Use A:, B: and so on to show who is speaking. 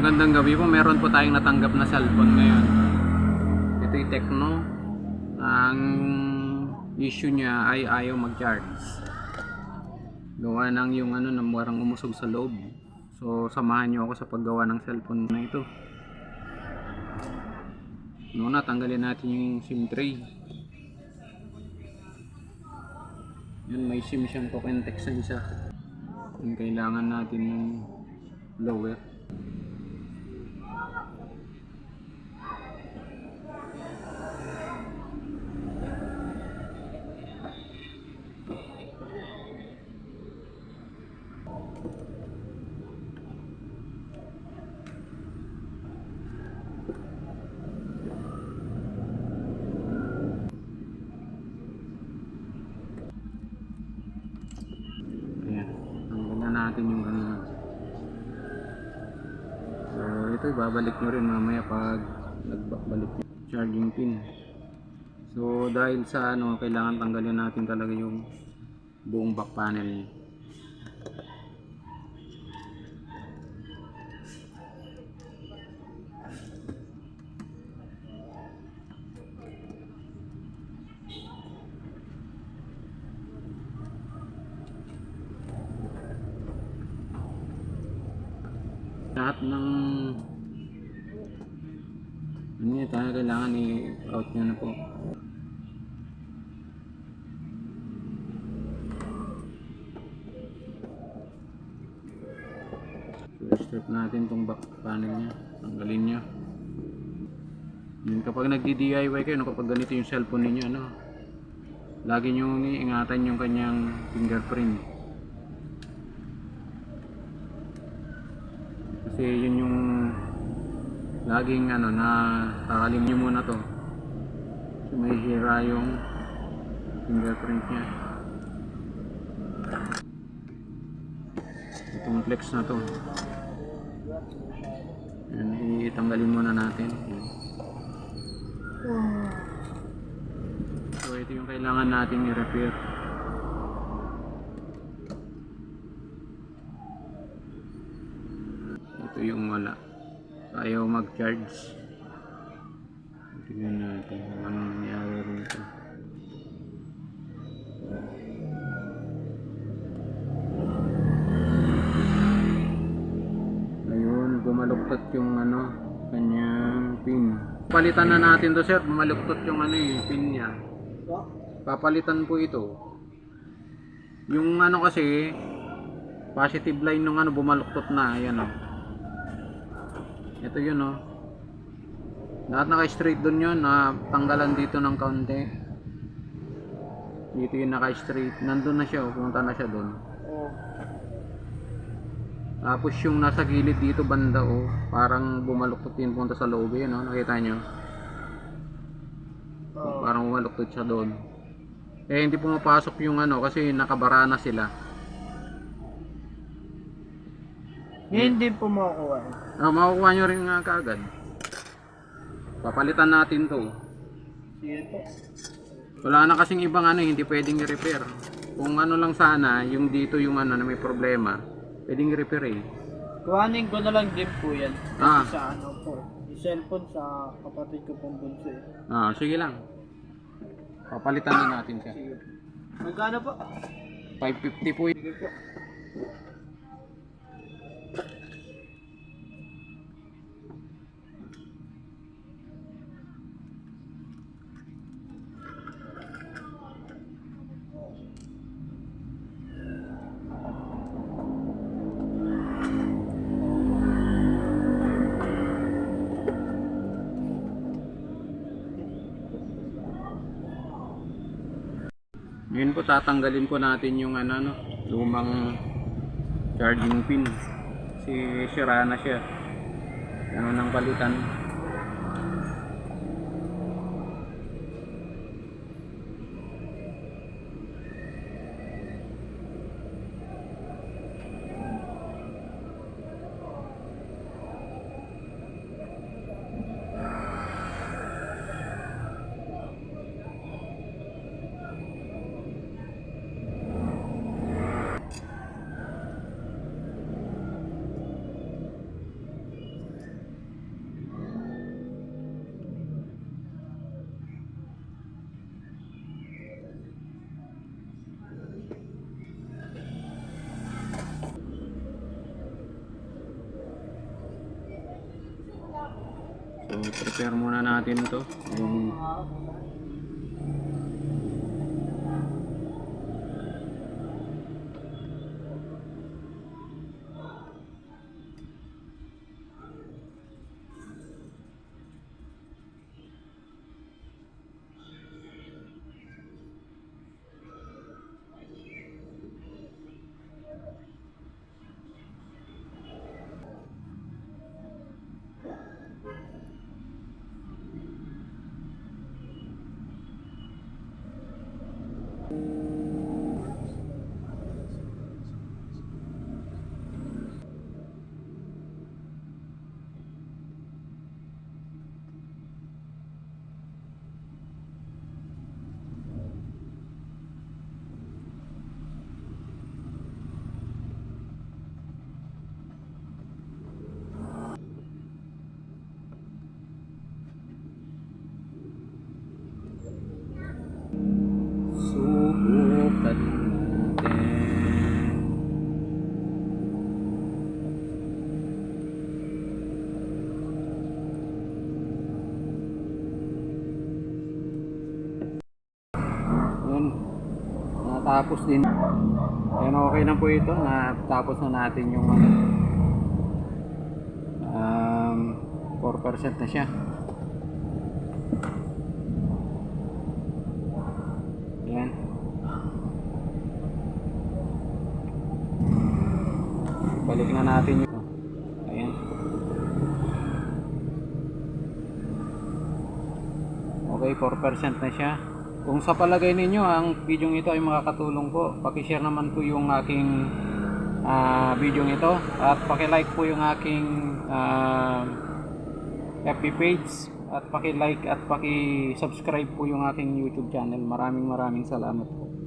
A: Magandang gabi po. Meron po tayong natanggap na cellphone ngayon. Ito yung Tecno. Ang issue niya ay ayaw mag-charge. Gawa ng yung ano na parang umusog sa loob. So samahan niyo ako sa paggawa ng cellphone na ito. Una, tanggalin natin yung SIM tray. Yan, may SIM siyang token text na isa. Yung kailangan natin ng lower. Natin yung ganun. So ito ibabalik nyo rin mamaya pag nagbalik yung charging pin. So dahil sa ano, kailangan tanggalin natin talaga yung buong back panel niya. Lahat ng ano tayo kailangan i-out nyo na po. So strip natin tong back panel nya, tanggalin nya. Yun, kapag nagdi-DIY kayo, kapag ganito yung cellphone ninyo, ano, lagi nyo iingatan yung kanyang fingerprint. Kasi yun yung laging ano na kakalim nyo muna to. So may hira yung fingerprint nya. Itong flex na to. Yan, itanggalin muna natin. So ito yung kailangan natin i-repair. Ito yung wala, ayaw mag-charge. Tingnan natin anong nangyari rito. Ayun, bumaluktot yung ano, kanyang pin. Palitan na natin to sir, bumaluktot yung ano yung pin niya. Papalitan po ito. Yung ano kasi positive line ng ano bumaluktot na, ayan oh. Ito yun oh. Lahat naka-straight doon yun, tanggalan dito ng kaunti. Dito yung naka-straight, nandun na siya oh, pumunta na siya doon. Tapos yung nasa gilid dito banda oh, parang bumaluktot yun punta sa loob yun oh, nakita nyo? Parang bumaluktot siya doon. Eh hindi pumapasok yung ano kasi nakabara na sila.
B: Hindi po makukuha.
A: Makukuha nyo rin nga kaagad. Papalitan natin to.
B: Sige po.
A: Wala na kasing ibang ano, hindi pwedeng i-repair. Kung ano lang sana, yung dito yung ano na may problema, pwedeng i-repair eh.
B: Kuhanin ko na lang din po yan.
A: Ah.
B: Sa ano po. Yung cellphone sa kapatid ko pong bunso eh.
A: Sige lang. Papalitan na natin siya.
B: Sige po. Magkano po?
A: 550 po.
B: Sige po.
A: Ngayon po tatanggalin po natin yung ano, lumang charging pin. Sira na siya. Ano nang palitan. So, prepare muna natin to. Yung subukan natin. Yun, natapos din. Ayun, okay na po ito. Natapos na natin yung 4% na siya. Ayan. Balik na natin yun. Ayan. Okay, 4% na siya. Kung sa palagay ninyo ang video ito ay makakatulong po, paki-share naman po yung aking video ito at paki-like po yung aking FB page at paki-like at paki-subscribe po yung aking YouTube channel. Maraming salamat po.